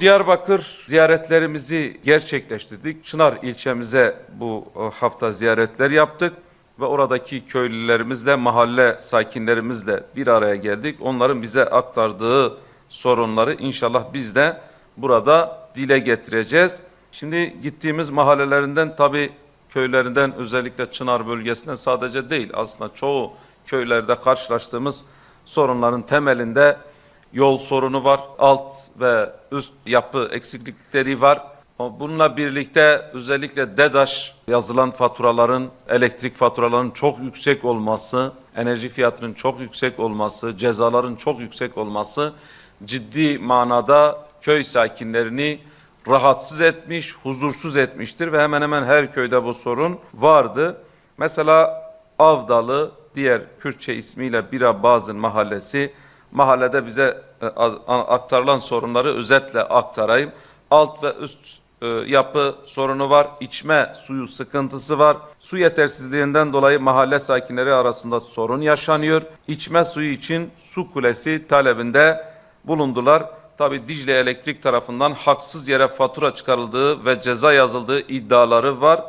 Diyarbakır ziyaretlerimizi gerçekleştirdik. Çınar ilçemize bu hafta ziyaretler yaptık ve oradaki köylülerimizle, mahalle sakinlerimizle bir araya geldik. Onların bize aktardığı sorunları inşallah biz de burada dile getireceğiz. Şimdi gittiğimiz mahallelerinden tabii köylerinden özellikle Çınar bölgesinden sadece değil aslında çoğu köylerde karşılaştığımız sorunların temelinde yol sorunu var, alt ve üst yapı eksiklikleri var. Bununla birlikte özellikle DEDAŞ yazılan faturaların, elektrik faturalarının çok yüksek olması, enerji fiyatının çok yüksek olması, cezaların çok yüksek olması ciddi manada köy sakinlerini rahatsız etmiş, huzursuz etmiştir ve hemen hemen her köyde bu sorun vardı. Mesela Avdalı, diğer Kürtçe ismiyle Birabazın mahallesi, mahallede bize aktarılan sorunları özetle aktarayım. Alt ve üst yapı sorunu var, içme suyu sıkıntısı var. Su yetersizliğinden dolayı mahalle sakinleri arasında sorun yaşanıyor. İçme suyu için su kulesi talebinde bulundular. Tabi Dicle Elektrik tarafından haksız yere fatura çıkarıldığı ve ceza yazıldığı iddiaları var.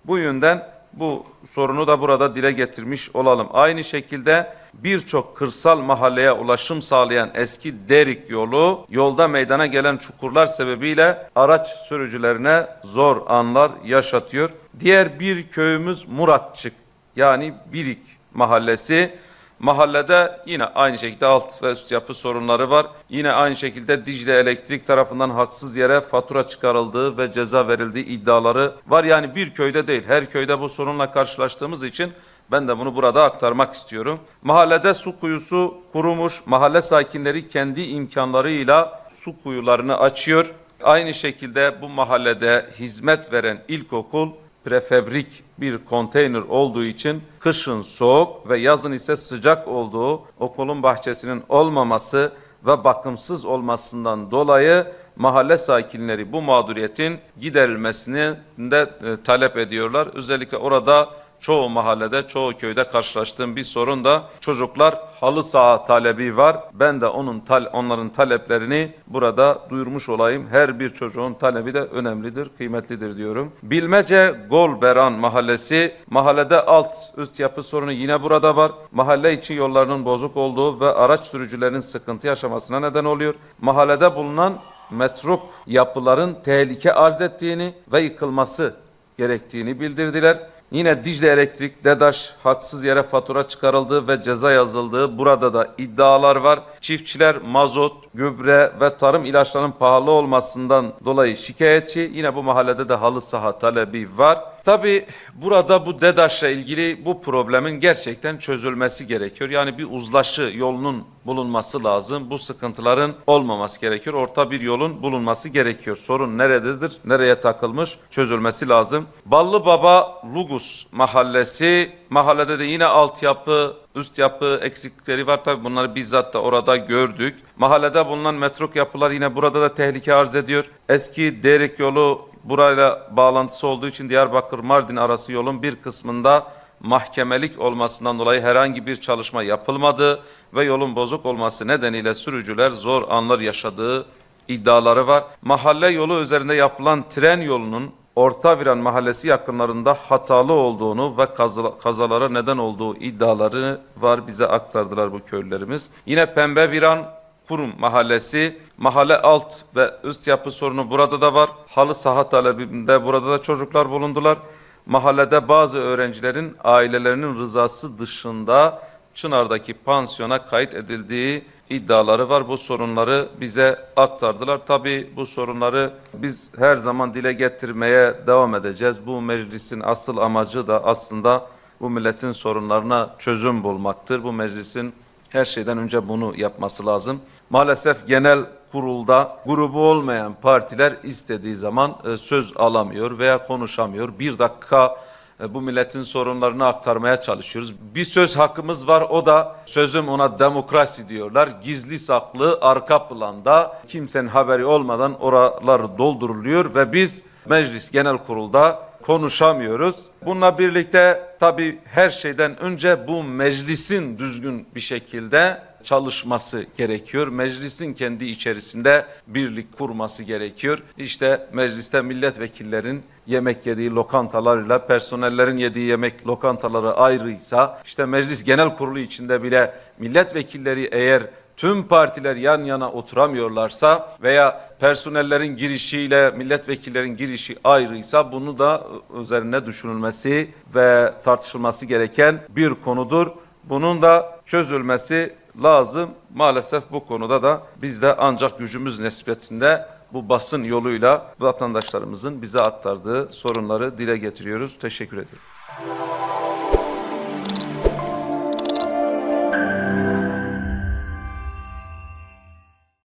Bu yönden bu sorunu da burada dile getirmiş olalım. Aynı şekilde birçok kırsal mahalleye ulaşım sağlayan eski Derik yolu, yolda meydana gelen çukurlar sebebiyle araç sürücülerine zor anlar yaşatıyor. Diğer bir köyümüz Muratçık, yani Birik mahallesi. Mahallede yine aynı şekilde alt ve üst yapı sorunları var. Yine aynı şekilde Dicle Elektrik tarafından haksız yere fatura çıkarıldığı ve ceza verildiği iddiaları var. Yani bir köyde değil, her köyde bu sorunla karşılaştığımız için ben de bunu burada aktarmak istiyorum. Mahallede su kuyusu kurumuş. Mahalle sakinleri kendi imkanlarıyla su kuyularını açıyor. Aynı şekilde bu mahallede hizmet veren ilkokul prefabrik bir konteyner olduğu için kışın soğuk ve yazın ise sıcak olduğu, okulun bahçesinin olmaması ve bakımsız olmasından dolayı mahalle sakinleri bu mağduriyetin giderilmesini de talep ediyorlar. Özellikle orada çoğu mahallede, çoğu köyde karşılaştığım bir sorun da çocuklar halı saha talebi var. Ben de onların taleplerini burada duyurmuş olayım. Her bir çocuğun talebi de önemlidir, kıymetlidir diyorum. Bilmece Golberan mahallesi, mahallede alt üst yapı sorunu yine burada var. Mahalle içi yollarının bozuk olduğu ve araç sürücülerinin sıkıntı yaşamasına neden oluyor. Mahallede bulunan metruk yapıların tehlike arz ettiğini ve yıkılması gerektiğini bildirdiler. Yine Dicle Elektrik, DEDAŞ haksız yere fatura çıkarıldığı ve ceza yazıldığı burada da iddialar var. Çiftçiler mazot, gübre ve tarım ilaçlarının pahalı olmasından dolayı şikayetçi. Yine bu mahallede de halı saha talebi var. Tabi burada bu DEDAŞ'la ilgili bu problemin gerçekten çözülmesi gerekiyor. Yani bir uzlaşı yolunun bulunması lazım. Bu sıkıntıların olmaması gerekiyor. Orta bir yolun bulunması gerekiyor. Sorun nerededir? Nereye takılmış? Çözülmesi lazım. Ballıbaba Lugus mahallesi. Mahallede de yine altyapı, üst yapı eksiklikleri var. Tabi bunları bizzat da orada gördük. Mahallede bulunan metruk yapılar yine burada da tehlike arz ediyor. Eski Derik yolu burayla bağlantısı olduğu için Diyarbakır-Mardin arası yolun bir kısmında mahkemelik olmasından dolayı herhangi bir çalışma yapılmadı ve yolun bozuk olması nedeniyle sürücüler zor anlar yaşadığı iddiaları var. Mahalle yolu üzerinde yapılan tren yolunun Ortaviran mahallesi yakınlarında hatalı olduğunu ve kazalara neden olduğu iddiaları var. Bize aktardılar bu köylülerimiz. Yine Pembeviran Kurum mahallesi, mahalle alt ve üst yapı sorunu burada da var. Halı saha talebinde burada da çocuklar bulundular. Mahallede bazı öğrencilerin ailelerinin rızası dışında Çınar'daki pansiyona kayıt edildiği iddiaları var. Bu sorunları bize aktardılar. Tabii bu sorunları biz her zaman dile getirmeye devam edeceğiz. Bu meclisin asıl amacı da aslında bu milletin sorunlarına çözüm bulmaktır. Bu meclisin her şeyden önce bunu yapması lazım. Maalesef genel kurulda grubu olmayan partiler istediği zaman söz alamıyor veya konuşamıyor. Bir dakika bu milletin sorunlarını aktarmaya çalışıyoruz. Bir söz hakkımız var, o da sözüm ona demokrasi diyorlar. Gizli saklı arka planda kimsenin haberi olmadan oralar dolduruluyor ve biz meclis genel kurulda konuşamıyoruz. Bununla birlikte tabii her şeyden önce bu meclisin düzgün bir şekilde çalışması gerekiyor. Meclisin kendi içerisinde birlik kurması gerekiyor. İşte mecliste milletvekillerin yemek yediği lokantalarıyla personellerin yediği yemek lokantaları ayrıysa, işte meclis genel kurulu içinde bile milletvekilleri eğer tüm partiler yan yana oturamıyorlarsa veya personellerin girişiyle milletvekillerin girişi ayrıysa, bunu da üzerine düşünülmesi ve tartışılması gereken bir konudur. Bunun da çözülmesi lazım. Maalesef bu konuda da biz de ancak gücümüz nispetinde bu basın yoluyla vatandaşlarımızın bize aktardığı sorunları dile getiriyoruz. Teşekkür ediyorum.